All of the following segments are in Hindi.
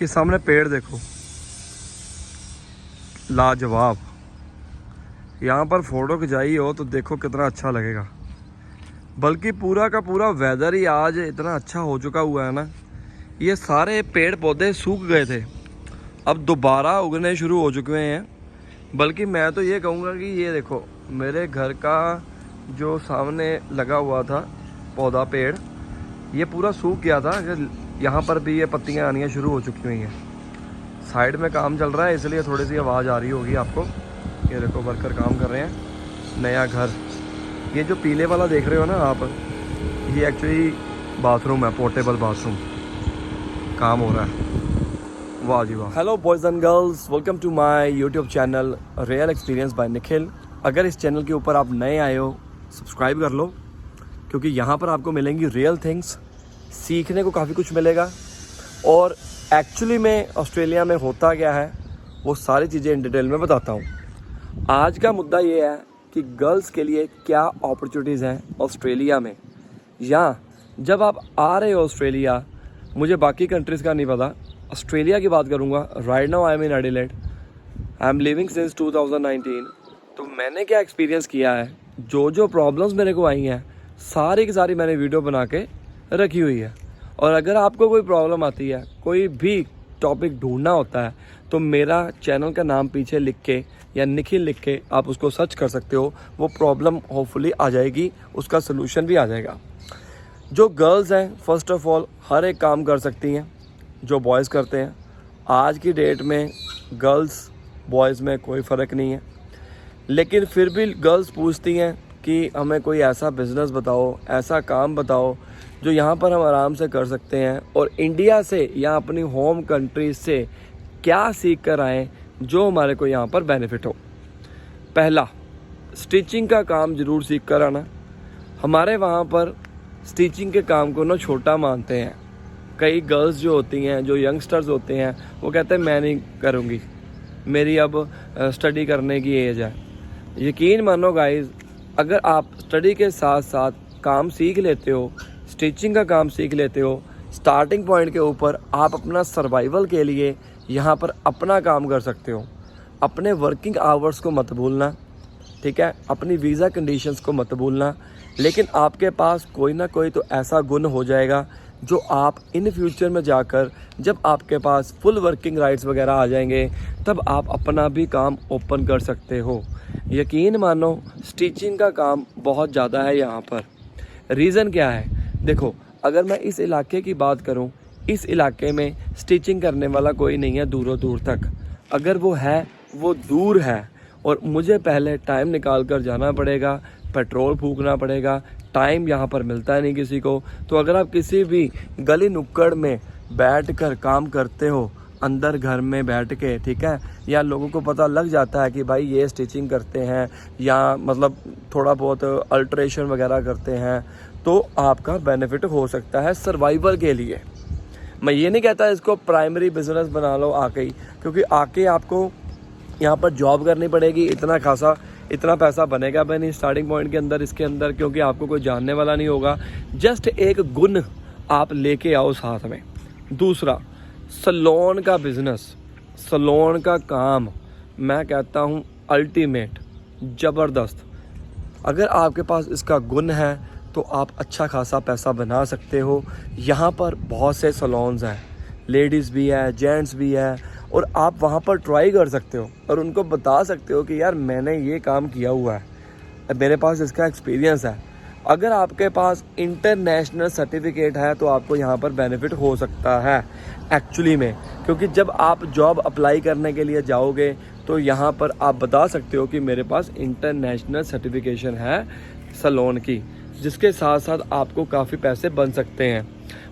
ये सामने पेड़ देखो, लाजवाब। यहाँ पर फ़ोटो खिंचाई हो तो देखो कितना अच्छा लगेगा। बल्कि पूरा का पूरा वेदर ही आज इतना अच्छा हो चुका हुआ है ना, ये सारे पेड़ पौधे सूख गए थे, अब दोबारा उगने शुरू हो चुके हैं। बल्कि मैं तो ये कहूँगा कि ये देखो मेरे घर का जो सामने लगा हुआ था पौधा पेड़, ये पूरा सूख गया था। यहाँ पर भी ये पत्तियाँ आनी शुरू हो चुकी हुई हैं। साइड में काम चल रहा है इसलिए थोड़ी सी आवाज़ आ रही होगी आपको। ये देखो वर्कर काम कर रहे हैं। नया घर, ये जो पीले वाला देख रहे हो ना आप, ये एक्चुअली बाथरूम है, पोर्टेबल बाथरूम काम हो रहा है। वाह जी वाह। Hello boys and girls, welcome to my YouTube channel real experience by Nikhil. अगर इस चैनल के ऊपर आप नए आए हो सब्सक्राइब कर लो, क्योंकि यहाँ पर आपको मिलेंगी रियल थिंग्स, सीखने को काफ़ी कुछ मिलेगा। और एक्चुअली में ऑस्ट्रेलिया में होता क्या है वो सारी चीज़ें इन डिटेल में बताता हूँ। आज का मुद्दा ये है कि गर्ल्स के लिए क्या अपॉर्चुनिटीज़ हैं ऑस्ट्रेलिया में, या जब आप आ रहे हो ऑस्ट्रेलिया। मुझे बाकी कंट्रीज़ का नहीं पता, ऑस्ट्रेलिया की बात करूँगा। Right now I am in Adelaide, I am living since 2019। तो मैंने क्या एक्सपीरियंस किया है, जो प्रॉब्लम्स मेरे को आई हैं सारी की सारी मैंने वीडियो बना के रखी हुई है। और अगर आपको कोई प्रॉब्लम आती है, कोई भी टॉपिक ढूंढना होता है, तो मेरा चैनल का नाम पीछे लिख के या निखिल लिख के आप उसको सर्च कर सकते हो। वो प्रॉब्लम होपफुली आ जाएगी, उसका सलूशन भी आ जाएगा। जो गर्ल्स हैं फर्स्ट ऑफ ऑल हर एक काम कर सकती हैं जो बॉयज़ करते हैं। आज की डेट में गर्ल्स बॉयज़ में कोई फ़र्क नहीं है, लेकिन फिर भी गर्ल्स पूछती हैं कि हमें कोई ऐसा बिज़नेस बताओ, ऐसा काम बताओ जो यहाँ पर हम आराम से कर सकते हैं, और इंडिया से या अपनी होम कंट्री से क्या सीख कर आएँ जो हमारे को यहाँ पर बेनिफिट हो। पहला, स्टिचिंग का काम ज़रूर सीख कर आना। हमारे वहाँ पर स्टिचिंग के काम को ना छोटा मानते हैं। कई गर्ल्स जो होती हैं, जो यंगस्टर्स होते हैं, वो कहते हैं मैं नहीं करूँगी, मेरी अब स्टडी करने की एज है। यकीन मानो गाइस, अगर आप स्टडी के साथ साथ काम सीख लेते हो, स्टिचिंग का काम सीख लेते हो, स्टार्टिंग पॉइंट के ऊपर आप अपना सर्वाइवल के लिए यहाँ पर अपना काम कर सकते हो। अपने वर्किंग आवर्स को मत भूलना, ठीक है, अपनी वीज़ा कंडीशंस को मत भूलना। लेकिन आपके पास कोई ना कोई तो ऐसा गुण हो जाएगा जो आप इन फ्यूचर में जाकर, जब आपके पास फुल वर्किंग राइट्स वगैरह आ जाएंगे, तब आप अपना भी काम ओपन कर सकते हो। यकीन मानो स्टिचिंग का काम बहुत ज़्यादा है यहाँ पर। रीज़न क्या है, देखो अगर मैं इस इलाके की बात करूँ, इस इलाके में स्टिचिंग करने वाला कोई नहीं है दूरों दूर तक। अगर वो है वो दूर है, और मुझे पहले टाइम निकाल कर जाना पड़ेगा, पेट्रोल फूकना पड़ेगा, टाइम यहाँ पर मिलता है नहीं किसी को। तो अगर आप किसी भी गली नुक्कड़ में बैठ कर काम करते हो, अंदर घर में बैठ के, ठीक है, या लोगों को पता लग जाता है कि भाई ये स्टिचिंग करते हैं, या मतलब थोड़ा बहुत अल्ट्रेशन वगैरह करते हैं, तो आपका बेनिफिट हो सकता है सर्वाइवल के लिए। मैं ये नहीं कहता इसको प्राइमरी बिजनेस बना लो आके ही, क्योंकि आके आपको यहाँ पर जॉब करनी पड़ेगी, इतना पैसा बनेगा भी नहीं स्टार्टिंग पॉइंट के अंदर, इसके अंदर, क्योंकि आपको कोई जानने वाला नहीं होगा। जस्ट एक गुण आप लेके आओ साथ में। दूसरा, सलोन का बिज़नेस, सलोन का काम मैं कहता हूँ अल्टीमेट, ज़बरदस्त। अगर आपके पास इसका गुण है तो आप अच्छा खासा पैसा बना सकते हो। यहाँ पर बहुत से सलोन्स हैं, लेडीज़ भी है, जेंट्स भी है, और आप वहाँ पर ट्राई कर सकते हो और उनको बता सकते हो कि यार मैंने ये काम किया हुआ है, मेरे पास इसका एक्सपीरियंस है। अगर आपके पास इंटरनेशनल सर्टिफिकेट है तो आपको यहाँ पर बेनिफिट हो सकता है एक्चुअली में, क्योंकि जब आप जॉब अप्लाई करने के लिए जाओगे तो यहाँ पर आप बता सकते हो कि मेरे पास इंटरनेशनल सर्टिफिकेशन है सलोन की, जिसके साथ साथ आपको काफ़ी पैसे बन सकते हैं।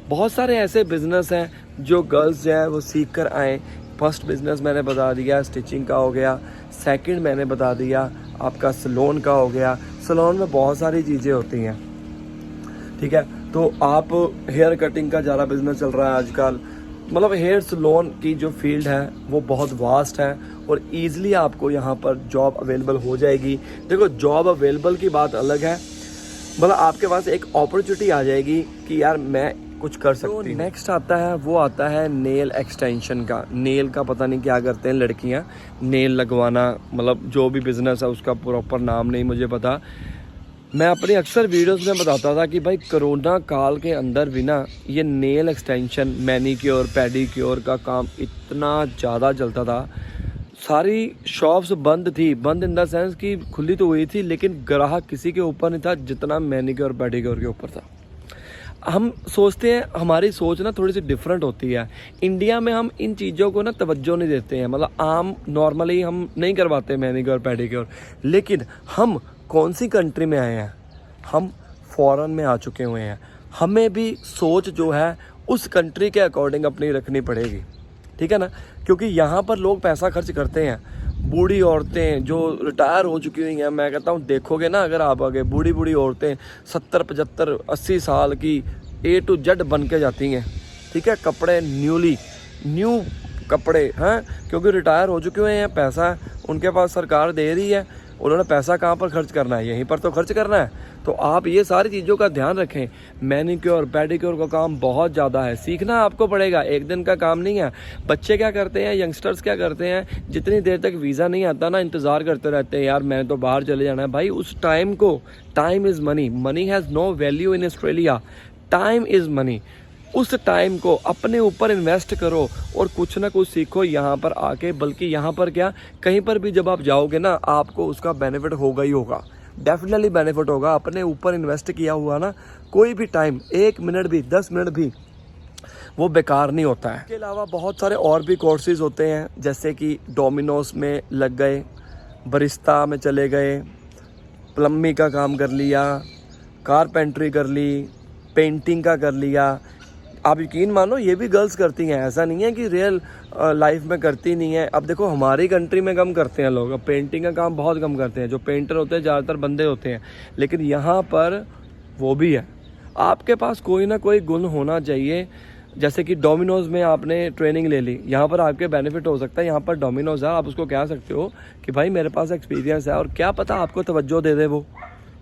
बहुत सारे ऐसे बिज़नेस हैं जो गर्ल्स जो है वो सीख कर आएँ। फर्स्ट बिज़नेस मैंने बता दिया स्टिचिंग का हो गया, सेकंड मैंने बता दिया आपका सलोन का हो गया। सलोन में बहुत सारी चीज़ें होती हैं, ठीक है। तो आप हेयर कटिंग का ज़्यादा बिज़नेस चल रहा है आजकल, मतलब हेयर सलोन की जो फील्ड है वो बहुत वास्ट है, और ईज़िली आपको यहाँ पर जॉब अवेलेबल हो जाएगी। देखो जॉब अवेलेबल की बात अलग है, मतलब आपके पास एक अपॉर्चुनिटी आ जाएगी कि यार मैं कुछ कर सकती। नेक्स्ट आता है, वो आता है नेल एक्सटेंशन का। नेल का पता नहीं क्या करते हैं लड़कियां, नेल लगवाना, मतलब जो भी बिज़नेस है उसका प्रॉपर नाम नहीं मुझे पता। मैं अपनी अक्सर वीडियोस में बताता था कि भाई कोरोना काल के अंदर भी ना ये नेल एक्सटेंशन, मैनीक्योर, पेडिक्योर का काम इतना ज़्यादा चलता था। सारी शॉप्स बंद थी, बंद इन द सेंस कि खुली तो हुई थी लेकिन ग्राहक किसी के ऊपर नहीं था जितना मैनीक्योर पेडिक्योर के ऊपर था। हम सोचते हैं, हमारी सोच ना थोड़ी सी डिफरेंट होती है। इंडिया में हम इन चीज़ों को ना तवज्जो नहीं देते हैं, मतलब आम नॉर्मली हम नहीं करवाते मैनीक्योर पेडिक्योर। लेकिन हम कौन सी कंट्री में आए हैं, हम फॉरेन में आ चुके हुए हैं। हमें भी सोच जो है उस कंट्री के अकॉर्डिंग अपनी रखनी पड़ेगी, ठीक है ना, क्योंकि यहाँ पर लोग पैसा खर्च करते हैं। बूढ़ी औरतें जो रिटायर हो चुकी हुई हैं, मैं कहता हूँ देखोगे ना अगर आप आगे, बूढ़ी बूढ़ी औरतें 70, 75, 80 साल की A to Z बन के जाती हैं, ठीक है, कपड़े न्यू कपड़े हैं, क्योंकि रिटायर हो चुके हुए हैं, पैसा उनके पास सरकार दे रही है, उन्होंने पैसा कहाँ पर खर्च करना है, यहीं पर तो खर्च करना है। तो आप ये सारी चीज़ों का ध्यान रखें। मैनीक्योर पेडिक्योर का काम बहुत ज़्यादा है, सीखना आपको पड़ेगा, एक दिन का काम नहीं है। बच्चे क्या करते हैं, यंगस्टर्स क्या करते हैं, जितनी देर तक वीज़ा नहीं आता ना इंतज़ार करते रहते हैं, यार मैंने तो बाहर चले जाना है। भाई उस टाइम को, time is money, money has no value in Australia, time is money. उस टाइम को अपने ऊपर इन्वेस्ट करो और कुछ ना कुछ सीखो यहाँ पर आके। बल्कि यहाँ पर क्या, कहीं पर भी जब आप जाओगे ना आपको उसका बेनिफिट होगा ही होगा, डेफिनेटली बेनिफिट होगा। अपने ऊपर इन्वेस्ट किया हुआ ना कोई भी टाइम, 1 मिनट भी 10 मिनट भी वो बेकार नहीं होता है। इसके अलावा बहुत सारे और भी कोर्सेज होते हैं, जैसे कि डोमिनोज में लग गए, बरिस्ता में चले गए, प्लम्बिंग का काम कर लिया, कारपेंट्री कर ली, पेंटिंग का कर लिया। आप यकीन मानो ये भी गर्ल्स करती हैं, ऐसा नहीं है कि रियल लाइफ में करती नहीं है। अब देखो हमारी कंट्री में कम करते हैं लोग, अब पेंटिंग का काम बहुत कम करते हैं, जो पेंटर होते हैं ज़्यादातर बंदे होते हैं, लेकिन यहाँ पर वो भी है। आपके पास कोई ना कोई गुण होना चाहिए। जैसे कि डोमिनोज में आपने ट्रेनिंग ले ली, यहाँ पर आपके बेनिफिट हो सकता है। यहाँ पर डोमिनोज है, आप उसको कह सकते हो कि भाई मेरे पास एक्सपीरियंस है, और क्या पता आपको तवज्जो दे दे, वो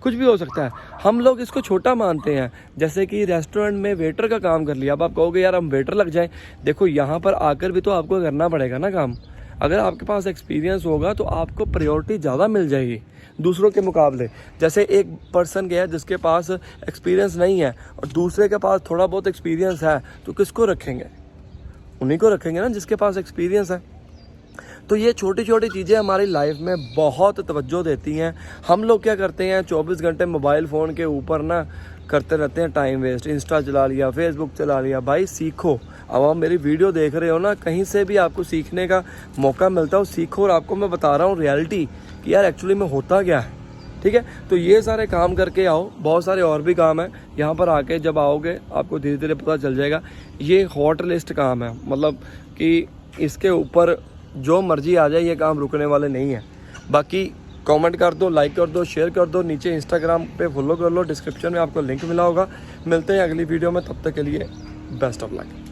कुछ भी हो सकता है। हम लोग इसको छोटा मानते हैं, जैसे कि रेस्टोरेंट में वेटर का काम कर लिया। अब आप कहोगे यार हम वेटर लग जाएं, देखो यहाँ पर आकर भी तो आपको करना पड़ेगा ना काम। अगर आपके पास एक्सपीरियंस होगा तो आपको प्रायोरिटी ज़्यादा मिल जाएगी दूसरों के मुकाबले। जैसे एक पर्सन गया जिसके पास एक्सपीरियंस नहीं है और दूसरे के पास थोड़ा बहुत एक्सपीरियंस है, तो किसको रखेंगे, उन्हीं को रखेंगे ना जिसके पास एक्सपीरियंस है। तो ये छोटी छोटी चीज़ें हमारी लाइफ में बहुत तवज्जो देती हैं। हम लोग क्या करते हैं, 24 घंटे मोबाइल फ़ोन के ऊपर ना करते रहते हैं टाइम वेस्ट, इंस्टा चला लिया, फेसबुक चला लिया। भाई सीखो, अब आप मेरी वीडियो देख रहे हो ना, कहीं से भी आपको सीखने का मौका मिलता हो, सीखो। और आपको मैं बता रहा हूँ रियलिटी कि यार एक्चुअली में होता क्या है, ठीक है। तो ये सारे काम करके आओ, बहुत सारे और भी काम है। यहाँ पर आके जब आओगे आपको धीरे धीरे पता चल जाएगा। ये हॉट लिस्ट काम है, मतलब कि इसके ऊपर जो मर्जी आ जाए, ये काम रुकने वाले नहीं है। बाकी कमेंट कर दो, लाइक कर दो, शेयर कर दो, नीचे इंस्टाग्राम पे फॉलो कर लो, डिस्क्रिप्शन में आपको लिंक मिला होगा। मिलते हैं अगली वीडियो में, तब तक के लिए बेस्ट ऑफ लक।